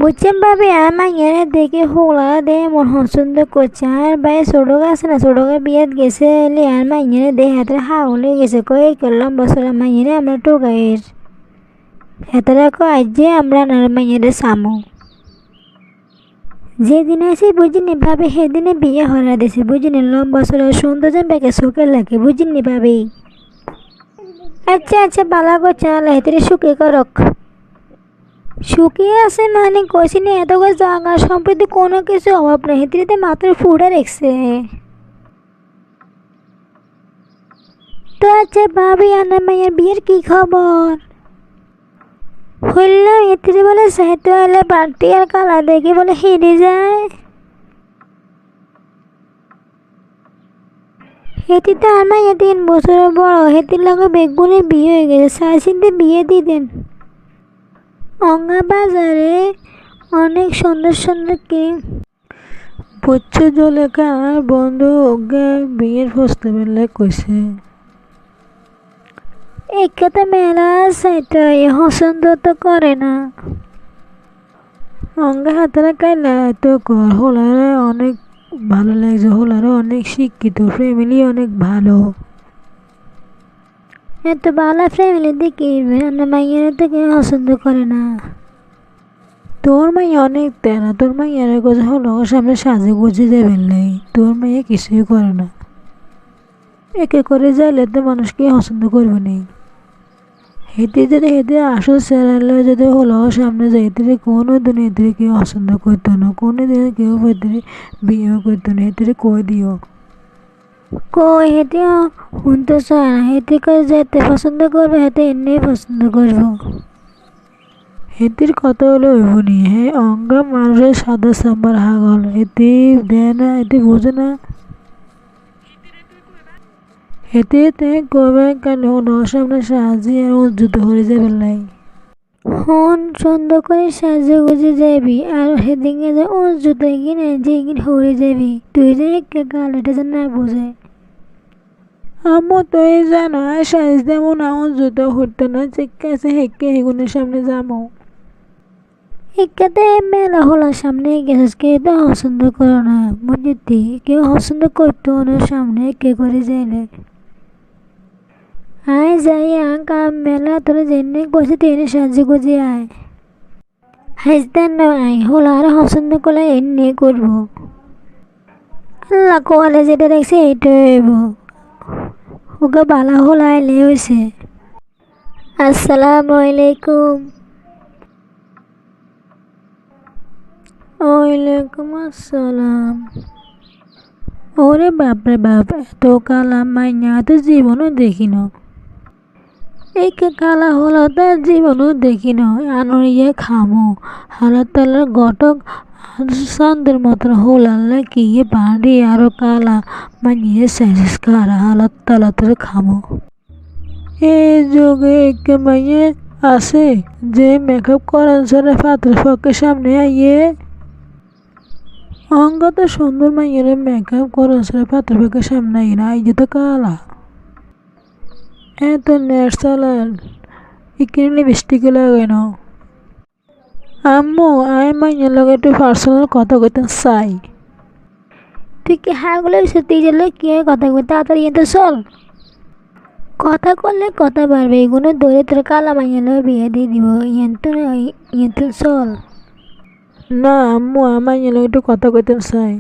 বুঝছেন ভাবি, আমার এনে দেখে হোলা দে মন পছন্দ করছে। আর ভাই ছোট আছে না, ছোট বিয়েত গেছে এলে আর মাইনে দে হাতের হাওলে গেছে কয়ে করলাম বছর মাইনে আমরা টোকাইয়ের হেতারা কয় যে আমরা নার মাইনে সামো যেদিন আসি বুঝিনি ভাবি সেদিনে বিয়ে হরা দিছে বুঝিনি লম্বা চলে সুন্দর যেন বেকে চোখে লাগে বুঝিনি ভাবি। আচ্ছা আচ্ছা বালা করছে আল্লাহ হেতরে সুখে করক। শুকিয়ে আছে মানে কষিনি এত করে জায়গা সম্পত্তি কোনো কিছু অভাব নেই হেতরিতে মাত্র ফুড়ে রেখছে। তো আচ্ছা ভাবি আনা মাইয়ার বিয়ের কি খবর? হইলাম হেতরি বলে সাহিত্য এলে বাড়তি আর কালা দেখে বলে হেরে যায়। হেতি তো আমার 3 বছরের বড় হেতির লগে বেগবুনে বিয়ে হয়ে গেছে সাই চিনতে বিয়ে দিতেন। অঙ্গা বাজারে অনেক সুন্দর সুন্দর ক্রিম পচ্ছে জলেখা আর বন্ধু ওকে বিয়ের ফসলে বেলা কইছে এক কথা মেলা সাইতো এ পছন্দ তো করে না। অঙ্গা হাতারা কাইলা তো কর হোলারে অনেক ভালো লাগছে হোলারে অনেক শিক্ষিত ফ্যামিলি অনেক ভালো। এত বালা ফ্যামিলি দেখি রান্না মাইয়ের তো কেউ পছন্দ করে না। তোর মাইয়া অনেক তেনা তোর মাইয়ার কথা হলো সামনে সাজে গুজে দেবেন নাই তোর মাইয়া কিছুই করে না একে করে যাইলে তো মানুষকে পছন্দ করবে নেই হেঁটে যদি হেঁটে আসল সেরালে যদি হলো সামনে যাইতে কোনো দিন হেঁটে কেউ পছন্দ করতো না কোনো দিন কেউ হেঁটে বিয়েও করতো না হেঁটে কই দিও কই হেঁটে শুনতে চায় না হেঁটে করে যেতে পছন্দ করবে হেঁটে এমনি পছন্দ করবো। হেঁটির কথা হলো এমনি হ্যাঁ অঙ্গা মানুষের সাদা সাম্বার হাগল হেঁটে দেয় না হেঁটে বোঝে না হেঁটে তে কবে কেন সামনে সাহায্যে আর উজ্জুত হয়ে যাবে লাই হন সুন্দর করে সাজে গুজে যাবি আর সেদিকে যে ও জুতো কিনে যে কিনে হরে যাবি তুই যে একে গালটা যে না বোঝে। আম্মু তো এই জানো আর সাইজ দেবো না উজ্জুত হতো না চেকে আছে হেঁকে হেগুনের সামনে যাবো একাতে মেলা হলার সামনে গেছিস কেউ তো পছন্দ করো না বুঝতি কেউ পছন্দ করতো ওনার সামনে কে করে যাইলে আয় যাই কাম মেলা তোরা জেনে কষে টেনে সাহায্য গুজে আয় হাসতেন নয় হলো আর পছন্দ করলে এমনি করবো আল্লাহ কোয়ালে যেটা দেখছে এইটাই হইব ওকে বালা হলো আইলে হয়েছে। আসসালামু আলাইকুম। ওয়ালাইকুম আসসালাম ওরে বাপরে বাপ এত কালা মাইয়া তো জীবনও দেখি না এই কালা হলো তার জীবনও দেখি না আনরিয়ে খামো হালার তালার ঘটক সন্দের মতন হোলাল্লা কি বাড়ি আরো কালা মাইয়ে শেষ কারা হালার তালা তোর খামো এই যুগে একে মাইয়ে আছে যে মেকআপ করার ছাড়া পাত্রের পক্ষে সামনে আইয়ে অঙ্গ তো সুন্দর মাইয়ের মেকআপ করার ছাড়া পাত্রের পক্ষে সামনে আইয়ে না এই যে তো কালা এত ন্যাচারাল এখানে লিপস্টিক লাগাই না আম্মু আই মাইয়ের লগে একটু পার্সোনাল কথা কইতে চাই তুই কি হাগুলো সত্যি গেলে কি কথা কই তাড়াতাড়ি এতে চল কথা করলে কথা বাড়বে এগুলো ধরে তোর কালা মাইয়ালো বিয়ে দিয়ে দিব ইয়ে তো চল। না আম্মু আমার লগে একটু কথা কইতে চাই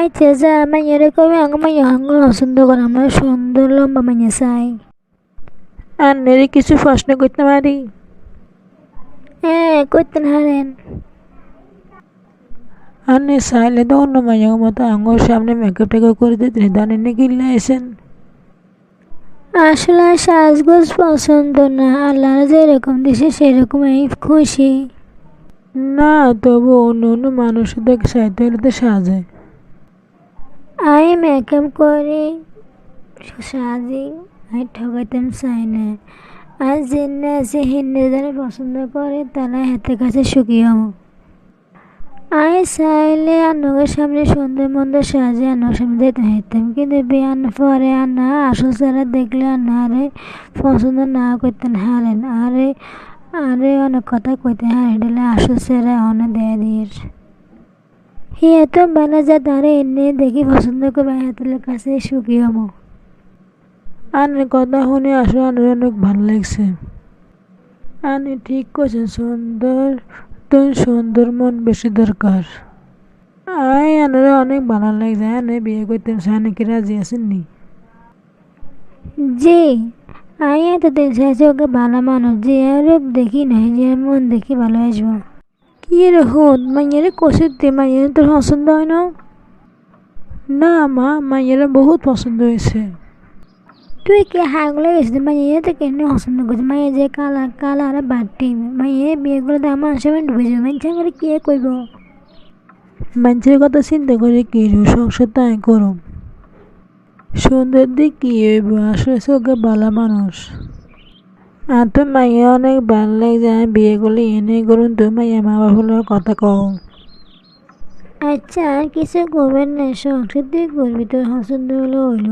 আচ্ছা যা মাইয়ারে কবে আঙ্গ মাইয়া হাঙ্গ পছন্দ করে আমরা সুন্দর লম্বা মাইয়া চাই। আর নেরে কিছু প্রশ্ন করতে পারি হ্যাঁ করতেন হারেন আর নে চাইলে তো অন্য মাইয়ার মতো আঙ্গুর সামনে মেকআপ টেকআপ করে দিতে দানের নাকি লাইছেন আসলে সাজগোজ পছন্দ না আল্লাহ যেরকম দিছে সেরকম আমি খুশি। না তবু অন্য অন্য মানুষের দেখে চাইতে হলে তো সাজে আমি মেকআপ করি সাজি আমি ঠকাইতাম চাই না আর জেনে আছে হিন্দু যারা পছন্দ করে তারা হাতের কাছে সুখী হব। আমি চাইলে আন্নকের সামনে সুন্দর মন্দ সাজে আন্নর সামনে যেতে হইতাম কিন্তু বিয়ান পরে আন্না আসল চেহারা দেখলে আন্নারে পছন্দ না করতেন হারেন আরে আরে অনেক কথা কইতে হ্যাঁ ডেলে আসো সেরা অনেক দেয়া দিয়ের হিয়া তো বেলা যা তারে এনে দেখি পছন্দ করবে হাতের কাছে সুখী হবো। আনের কথা শুনে আসলে আনের অনেক ভালো লাগছে। আনে ঠিক করছেন, সুন্দর মন বেশি দরকার। আনের অনেক ভালো লাগছে, আনে বিয়ে করতে চায় কি রাজি আছেন নি? জি আমি এতদিন চাইছি ওকে ভালো মানুষ যে রূপ দেখি নাই যে মন দেখি ভালোবাসবো। কি রে হন মাইয়ারে কষিতে মাইয়ারে তোর পছন্দ হয় না? না মা, মাইয়ারে বহুত পছন্দ হয়েছে। তুই কি হাগলে গেছিস মাইয়া তো কেন পছন্দ করছিস মাইয়া যে কালা কালা আর বাটি মাইয়া বিয়ে করে তো আমার সময় ডুবে যাবে মানুষ করে কে কইব। মানুষের কথা চিন্তা করে কি রে, সংসার তাই করুম। সুন্দর দিক কি হইব, আসলে ওকে ভালো মানুষ। আর তো মাইয়া অনেক ভালো লাগছে, আমি বিয়ে করলে এনে করুন তো মাইয়া মা বাবার কথা কও। আচ্ছা আর কিছু করবেন না সংসার তুই করবি তোর পছন্দ হলো হইলো।